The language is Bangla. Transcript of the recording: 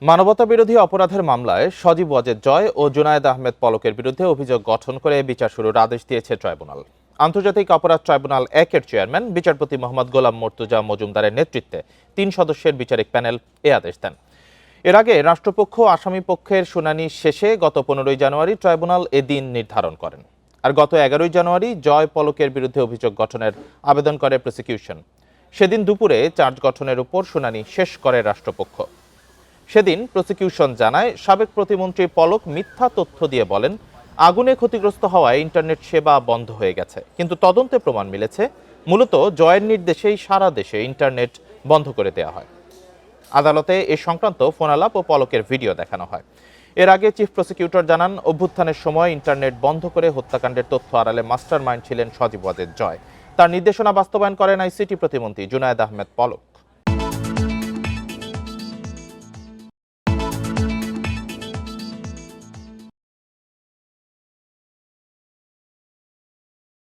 মানবতাবিরোধী অপরাধের মামলায় সজীব ওয়াজেদ জয় ও জুনায়েদ আহমেদ পলকের বিরুদ্ধে অভিযোগ গঠন করে বিচার শুরুর আদেশ দিয়েছে ট্রাইব্যুনাল। আন্তর্জাতিক অপরাধ ট্রাইব্যুনাল ১-এর চেয়ারম্যান বিচারপতি মোহাম্মদ গোলাম মর্তুজা মজুমদারের নেতৃত্বে ৩ সদস্যের বিচারিক প্যানেল এ আদেশ দেন। এর আগে রাষ্ট্রপক্ষ আসামি পক্ষের শুনানি শেষে গত ১৫ জানুয়ারি ট্রাইব্যুনাল এদিন নির্ধারণ করেন। আর গত ১১ জানুয়ারি জয় পলকের বিরুদ্ধে অভিযোগ গঠনের আবেদন করে প্রসিকিউশন। সেদিন দুপুরে চার্জ গঠনের উপর শুনানি শেষ করে রাষ্ট্রপক্ষ। সেদিন প্রসিকিউশন জানায়, সাবেক প্রতিমন্ত্রী পলক মিথ্যা তথ্য দিয়ে বলেন আগুনে ক্ষতিগ্রস্ত হওয়ায় ইন্টারনেট সেবা বন্ধ হয়ে গেছে, কিন্তু তদন্তে প্রমাণ মিলেছে মূলত জয়ের নির্দেশেই সারা দেশে ইন্টারনেট বন্ধ করে দেওয়া হয়। আদালতে এ সংক্রান্ত ফোনালাপ ও পলকের ভিডিও দেখানো হয়। এর আগে চিফ প্রসিকিউটর জানান, অভ্যুত্থানের সময় ইন্টারনেট বন্ধ করে হত্যাকাণ্ডের তথ্য আড়ালে মাস্টার মাইন্ড ছিলেন সজীব ওয়াজেদ জয়। তার নির্দেশনা বাস্তবায়ন করেন আইসিটি প্রতিমন্ত্রী জুনায়েদ আহমেদ পলক।